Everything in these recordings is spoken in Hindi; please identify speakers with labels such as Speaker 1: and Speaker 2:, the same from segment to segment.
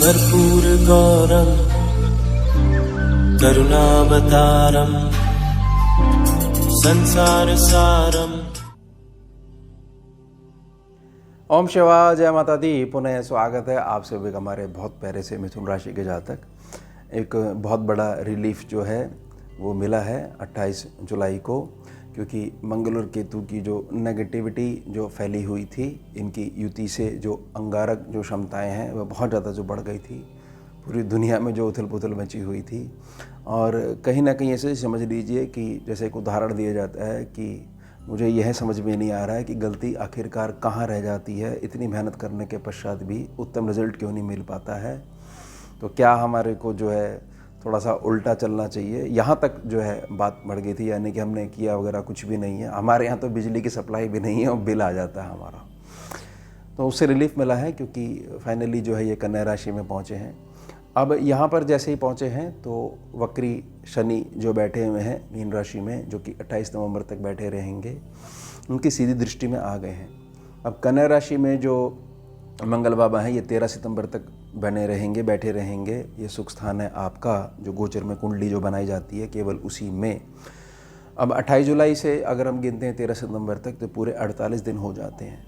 Speaker 1: कर्पूरगौरं करुणावतारं संसारसारम्।
Speaker 2: ओम शिवाय, जय माता दी। पुनः स्वागत है आप सभी का हमारे बहुत प्यारे से मिथुन राशि के जातक। एक बहुत बड़ा रिलीफ जो है वो मिला है 28 जुलाई को, क्योंकि मंगल और केतु की जो नेगेटिविटी जो फैली हुई थी, इनकी युति से जो अंगारक जो क्षमताएं हैं वह बहुत ज़्यादा जो बढ़ गई थी। पूरी दुनिया में जो उथल पुथल मची हुई थी, और कहीं ना कहीं ऐसे समझ लीजिए कि जैसे एक उदाहरण दिया जाता है कि मुझे यह समझ में नहीं आ रहा है कि गलती आखिरकार कहाँ रह जाती है। इतनी मेहनत करने के पश्चात भी उत्तम रिजल्ट क्यों नहीं मिल पाता है। तो क्या हमारे को जो है थोड़ा सा उल्टा चलना चाहिए। यहाँ तक जो है बात बढ़ गई थी, यानी कि हमने किया वगैरह कुछ भी नहीं है। हमारे यहाँ तो बिजली की सप्लाई भी नहीं है और बिल आ जाता है हमारा। तो उससे रिलीफ मिला है, क्योंकि फाइनली जो है ये कन्या राशि में पहुँचे हैं। अब यहाँ पर जैसे ही पहुँचे हैं तो वक्री शनि जो बैठे हुए हैं मीन राशि में, जो कि 28 नवंबर तक बैठे रहेंगे, उनकी सीधी दृष्टि में आ गए हैं। अब कन्या राशि में जो मंगल बाबा हैं ये 13 सितंबर तक बने रहेंगे, बैठे रहेंगे। ये सुख स्थान है आपका, जो गोचर में कुंडली जो बनाई जाती है केवल उसी में। अब 28 जुलाई से अगर हम गिनते हैं 13 सितंबर तक, तो पूरे 48 दिन हो जाते हैं।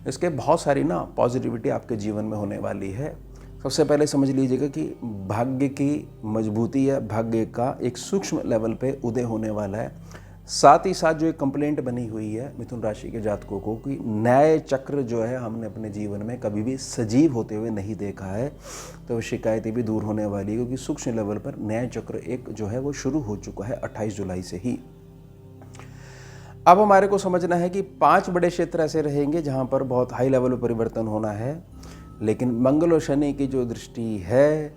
Speaker 2: इसके बहुत सारी ना पॉजिटिविटी आपके जीवन में होने वाली है। सबसे पहले समझ लीजिएगा कि भाग्य की मजबूती या भाग्य का एक सूक्ष्म लेवल पे उदय होने वाला है। साथ ही साथ जो एक कंप्लेंट बनी हुई है मिथुन राशि के जातकों को कि न्याय चक्र जो है हमने अपने जीवन में कभी भी सजीव होते हुए नहीं देखा है, तो शिकायतें भी दूर होने वाली है, क्योंकि सूक्ष्म लेवल पर न्याय चक्र एक जो है वो शुरू हो चुका है 28 जुलाई से ही। अब हमारे को समझना है कि 5 बड़े क्षेत्र ऐसे रहेंगे जहाँ पर बहुत हाई लेवल पर परिवर्तन होना है। लेकिन मंगल और शनि की जो दृष्टि है,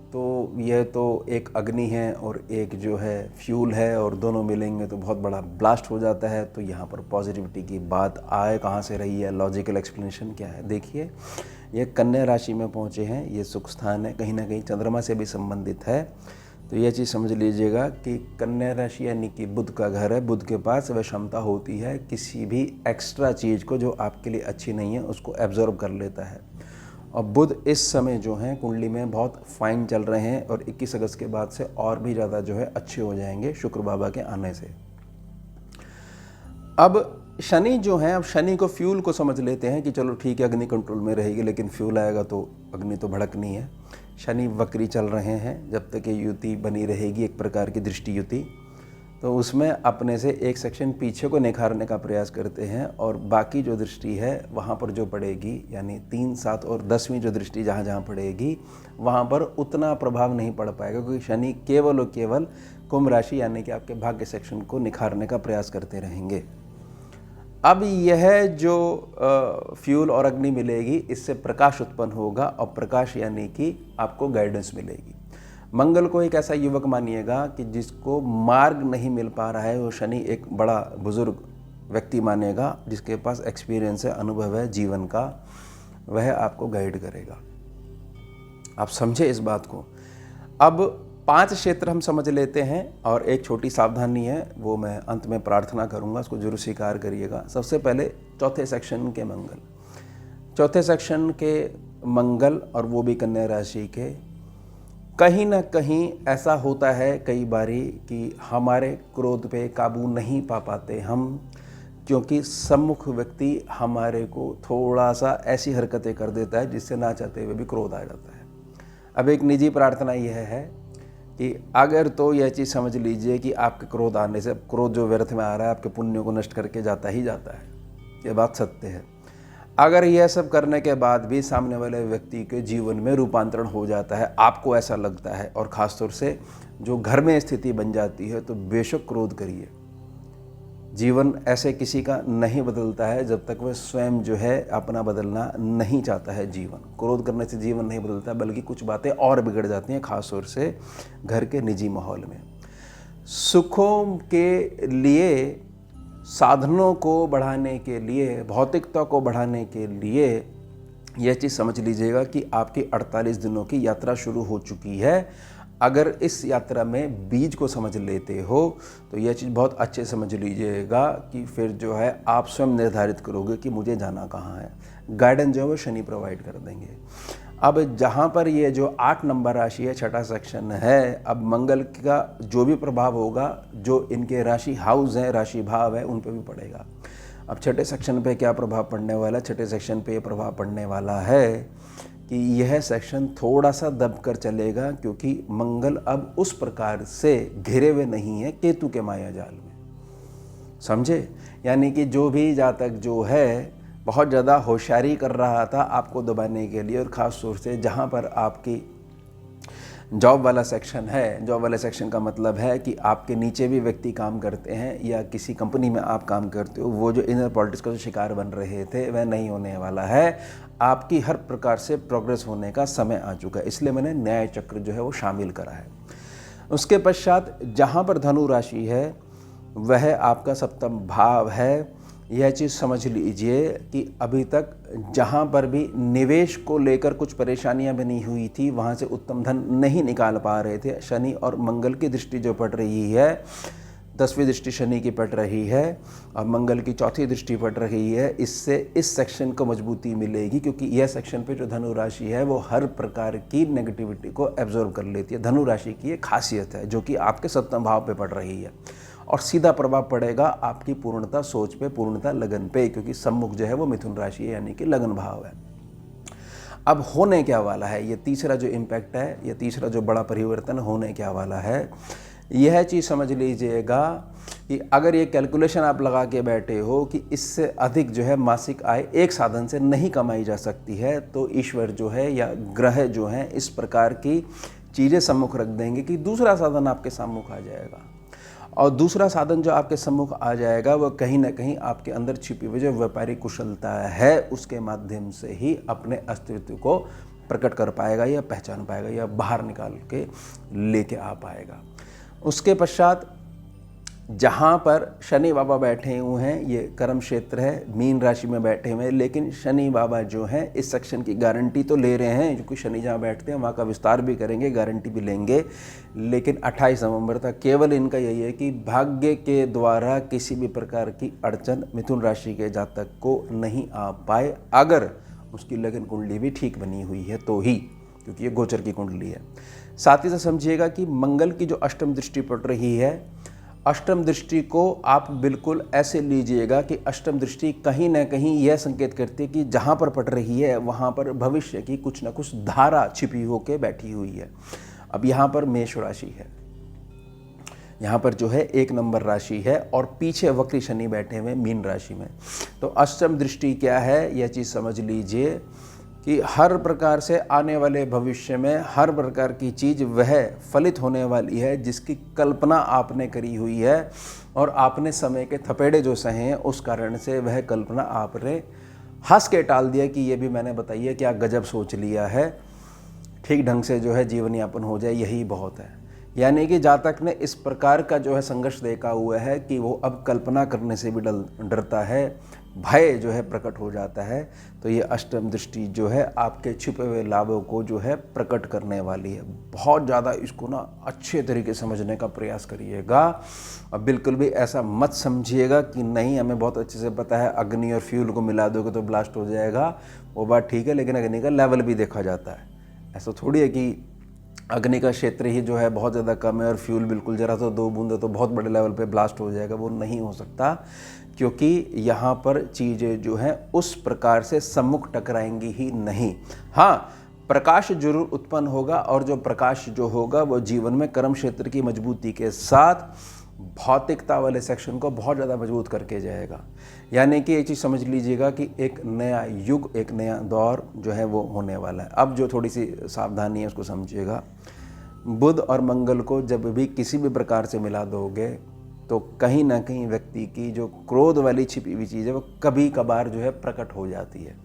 Speaker 2: तो यह तो एक अग्नि है और एक जो है फ्यूल है, और दोनों मिलेंगे तो बहुत बड़ा ब्लास्ट हो जाता है। तो यहाँ पर पॉजिटिविटी की बात आए कहाँ से रही है, लॉजिकल एक्सप्लेनेशन क्या है। देखिए, ये कन्या राशि में पहुँचे हैं, ये सुख स्थान है, कहीं ना कहीं चंद्रमा से भी संबंधित है। तो यह चीज़ समझ लीजिएगा कि कन्या राशि यानी कि बुध का घर है। बुध के पास वह क्षमता होती है किसी भी एक्स्ट्रा चीज़ को जो आपके लिए अच्छी नहीं है उसको एब्जॉर्ब कर लेता है। और बुध इस समय जो हैं कुंडली में बहुत फाइन चल रहे हैं, और 21 अगस्त के बाद से और भी ज़्यादा जो है अच्छे हो जाएंगे शुक्र बाबा के आने से। अब शनि जो है, अब शनि को फ्यूल को समझ लेते हैं कि चलो ठीक है अग्नि कंट्रोल में रहेगी, लेकिन फ्यूल आएगा तो अग्नि तो भड़कनी है। शनि वक्री चल रहे हैं, जब तक ये युति बनी रहेगी एक प्रकार की दृष्टि युति, तो उसमें अपने से एक सेक्शन पीछे को निखारने का प्रयास करते हैं, और बाकी जो दृष्टि है वहाँ पर जो पड़ेगी, यानी 3, 7 और 10वीं जो दृष्टि जहाँ जहाँ पड़ेगी वहाँ पर उतना प्रभाव नहीं पड़ पाएगा, क्योंकि शनि केवल और केवल कुंभ राशि यानी कि आपके भाग्य सेक्शन को निखारने का प्रयास करते रहेंगे। अब यह जो फ्यूल और अग्नि मिलेगी, इससे प्रकाश उत्पन्न होगा, और प्रकाश यानी कि आपको गाइडेंस मिलेगी। मंगल को एक ऐसा युवक मानिएगा कि जिसको मार्ग नहीं मिल पा रहा है, वो शनि एक बड़ा बुजुर्ग व्यक्ति मानेगा, जिसके पास एक्सपीरियंस है, अनुभव है जीवन का, वह आपको गाइड करेगा। आप समझे इस बात को। अब 5 क्षेत्र हम समझ लेते हैं, और एक छोटी सावधानी है वो मैं अंत में प्रार्थना करूंगा, उसको जरूर स्वीकार करिएगा। सबसे पहले चौथे सेक्शन के मंगल, चौथे सेक्शन के मंगल, और वो भी कन्या राशि के। कहीं ना कहीं ऐसा होता है कई बारी कि हमारे क्रोध पे काबू नहीं पा पाते हम, क्योंकि सम्मुख व्यक्ति हमारे को थोड़ा सा ऐसी हरकतें कर देता है जिससे ना चाहते हुए भी क्रोध आ जाता है। अब एक निजी प्रार्थना यह है कि अगर तो यह चीज़ समझ लीजिए कि आपके क्रोध आने से, क्रोध जो व्यर्थ में आ रहा है आपके पुण्यों को नष्ट करके जाता ही जाता है, ये बात सत्य है। अगर यह सब करने के बाद भी सामने वाले व्यक्ति के जीवन में रूपांतरण हो जाता है, आपको ऐसा लगता है, और ख़ासतौर से जो घर में स्थिति बन जाती है, तो बेशक क्रोध करिए। जीवन ऐसे किसी का नहीं बदलता है जब तक वह स्वयं जो है अपना बदलना नहीं चाहता है। जीवन क्रोध करने से जीवन नहीं बदलता, बल्कि कुछ बातें और बिगड़ जाती हैं, ख़ासतौर से घर के निजी माहौल में। सुखों के लिए, साधनों को बढ़ाने के लिए, भौतिकता को बढ़ाने के लिए, यह चीज़ समझ लीजिएगा कि आपकी 48 दिनों की यात्रा शुरू हो चुकी है। अगर इस यात्रा में बीज को समझ लेते हो तो यह चीज़ बहुत अच्छे समझ लीजिएगा कि फिर जो है आप स्वयं निर्धारित करोगे कि मुझे जाना कहाँ है। गाइडेंस जो है वो शनि प्रोवाइड कर देंगे। अब जहाँ पर ये जो 8 नंबर राशि है, छठा सेक्शन है, अब मंगल का जो भी प्रभाव होगा, जो इनके राशि हाउस हैं, राशि भाव है, उन पे भी पड़ेगा। अब छठे सेक्शन पे क्या प्रभाव पड़ने वाला है? छठे सेक्शन पे ये प्रभाव पड़ने वाला है कि यह सेक्शन थोड़ा सा दब कर चलेगा, क्योंकि मंगल अब उस प्रकार से घिरे हुए नहीं है केतु के माया जाल में, समझे? यानी कि जो भी जातक जो है बहुत ज़्यादा होशियारी कर रहा था आपको दबाने के लिए, और ख़ास तौर से जहाँ पर आपकी जॉब वाला सेक्शन है, जॉब वाले सेक्शन का मतलब है कि आपके नीचे भी व्यक्ति काम करते हैं या किसी कंपनी में आप काम करते हो, वो जो इनर पॉलिटिक्स का जो शिकार बन रहे थे वह नहीं होने वाला है। आपकी हर प्रकार से प्रोग्रेस होने का समय आ चुका है, इसलिए मैंने न्याय चक्र जो है वो शामिल करा है। उसके पश्चात जहाँ पर धनु राशि है वह आपका सप्तम भाव है। यह चीज़ समझ लीजिए कि अभी तक जहाँ पर भी निवेश को लेकर कुछ परेशानियाँ बनी हुई थी, वहाँ से उत्तम धन नहीं निकाल पा रहे थे। शनि और मंगल की दृष्टि जो पड़ रही है, 10वीं दृष्टि शनि की पड़ रही है और मंगल की चौथी दृष्टि पड़ रही है, इससे इस सेक्शन को मजबूती मिलेगी, क्योंकि यह सेक्शन पे जो धनु राशि है वो हर प्रकार की नेगेटिविटी को एब्जॉर्ब कर लेती है। धनु राशि की ये खासियत है जो कि आपके सप्तम भाव पे पड़ रही है, और सीधा प्रभाव पड़ेगा आपकी पूर्णता सोच पे, पूर्णता लगन पे, क्योंकि सम्मुख जो है वो मिथुन राशि है, यानी कि लगन भाव है। अब होने क्या वाला है, ये तीसरा जो इम्पैक्ट है, ये तीसरा जो बड़ा परिवर्तन होने क्या वाला है, यह चीज़ समझ लीजिएगा कि अगर ये कैलकुलेशन आप लगा के बैठे हो कि इससे अधिक जो है मासिक आय एक साधन से नहीं कमाई जा सकती है, तो ईश्वर जो है या ग्रह जो हैं इस प्रकार की चीज़ें सम्मुख रख देंगे कि दूसरा साधन आपके सम्मुख आ जाएगा। और दूसरा साधन जो आपके सम्मुख आ जाएगा वो कहीं ना कहीं आपके अंदर छिपी हुई जो व्यापारिक कुशलता है उसके माध्यम से ही अपने अस्तित्व को प्रकट कर पाएगा या पहचान पाएगा या बाहर निकाल के लेके आ पाएगा। उसके पश्चात जहाँ पर शनि बाबा बैठे हुए हैं, ये कर्म क्षेत्र है, मीन राशि में बैठे हुए हैं, लेकिन शनि बाबा जो हैं इस सेक्शन की गारंटी तो ले रहे हैं, क्योंकि शनि जहाँ बैठते हैं वहाँ का विस्तार भी करेंगे, गारंटी भी लेंगे, लेकिन 28 नवंबर तक केवल इनका यही है कि भाग्य के द्वारा किसी भी प्रकार की अड़चन मिथुन राशि के जातक को नहीं आ पाए, अगर उसकी लगन कुंडली भी ठीक बनी हुई है तो ही, क्योंकि ये गोचर की कुंडली है। साथ ही साथ समझिएगा कि मंगल की जो अष्टम दृष्टि पड़ रही है, अष्टम दृष्टि को आप बिल्कुल ऐसे लीजिएगा कि अष्टम दृष्टि कहीं ना कहीं यह संकेत करती है कि जहाँ पर पड़ रही है वहाँ पर भविष्य की कुछ ना कुछ धारा छिपी होकर बैठी हुई है। अब यहाँ पर मेष राशि है, यहाँ पर जो है 1 नंबर राशि है और पीछे वक्री शनि बैठे हुए मीन राशि में। तो अष्टम दृष्टि क्या है, यह चीज़ समझ लीजिए कि हर प्रकार से आने वाले भविष्य में हर प्रकार की चीज़ वह फलित होने वाली है जिसकी कल्पना आपने करी हुई है, और आपने समय के थपेड़े जो सहे हैं उस कारण से वह कल्पना आपने हंस के टाल दिया कि ये भी मैंने बताइए क्या गजब सोच लिया है, ठीक ढंग से जो है जीवन यापन हो जाए, यही बहुत है। यानी कि जातक ने इस प्रकार का जो है संघर्ष देखा हुआ है कि वो अब कल्पना करने से भी डरता है, भय जो है प्रकट हो जाता है। तो ये अष्टम दृष्टि जो है आपके छुपे हुए लाभों को जो है प्रकट करने वाली है। बहुत ज़्यादा इसको ना अच्छे तरीके से समझने का प्रयास करिएगा, और बिल्कुल भी ऐसा मत समझिएगा कि नहीं हमें बहुत अच्छे से पता है अग्नि और फ्यूल को मिला दोगे तो ब्लास्ट हो जाएगा, वो बात ठीक है, लेकिन अग्नि का लेवल भी देखा जाता है। ऐसा थोड़ी है कि अग्नि का क्षेत्र ही जो है बहुत ज़्यादा कम है और फ्यूल बिल्कुल जरा तो 2 बूंद तो बहुत बड़े लेवल पे ब्लास्ट हो जाएगा, वो नहीं हो सकता, क्योंकि यहाँ पर चीज़ें जो हैं उस प्रकार से सम्मुख टकराएंगी ही नहीं। हाँ, प्रकाश जरूर उत्पन्न होगा, और जो प्रकाश जो होगा वो जीवन में कर्म क्षेत्र की मजबूती के साथ भौतिकता वाले सेक्शन को बहुत ज़्यादा मजबूत करके जाएगा। यानी कि ये चीज़ समझ लीजिएगा कि एक नया युग, एक नया दौर जो है वो होने वाला है। अब जो थोड़ी सी सावधानी है उसको समझिएगा, बुध और मंगल को जब भी किसी भी प्रकार से मिला दोगे तो कहीं ना कहीं व्यक्ति की जो क्रोध वाली छिपी हुई चीज़ है वो कभी कभार जो है प्रकट हो जाती है।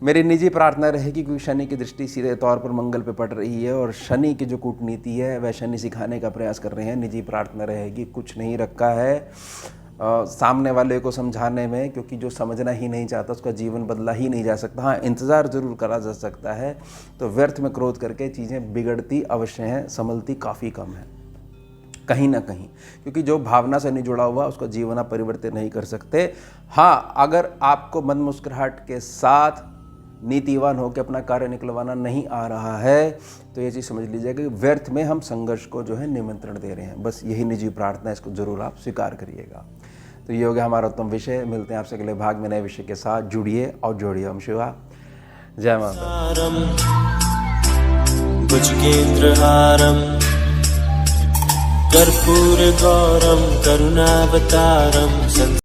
Speaker 2: मेरी निजी प्रार्थना रहेगी, क्योंकि शनि की दृष्टि सीधे तौर पर मंगल पे पड़ रही है और शनि की जो कूटनीति है वह शनि सिखाने का प्रयास कर रहे हैं। निजी प्रार्थना रहेगी, कुछ नहीं रखा है सामने वाले को समझाने में, क्योंकि जो समझना ही नहीं चाहता उसका जीवन बदला ही नहीं जा सकता। हाँ, इंतज़ार ज़रूर करा जा सकता है, तो व्यर्थ में क्रोध करके चीज़ें बिगड़ती अवश्य हैं, संभलती काफ़ी कम है कहीं ना कहीं, क्योंकि जो भावना से नहीं जुड़ा हुआ उसका जीवन आप परिवर्तित नहीं कर सकते। हाँ, अगर आपको मन मुस्कुराहट के साथ नीतिवान होकर अपना कार्य निकलवाना नहीं आ रहा है, तो ये चीज़ समझ लीजिए कि व्यर्थ में हम संघर्ष को जो है निमंत्रण दे रहे हैं। बस यही निजी प्रार्थना है, इसको जरूर आप स्वीकार करिएगा। तो ये हो गया हमारा उत्तम विषय। मिलते हैं आपसे अगले भाग में नए विषय के साथ। जुड़िए और जोड़िए। ओम शिवा जय माता।
Speaker 1: भुजगेन्द्रहारम् कर्पूरगौरं करुणावतारं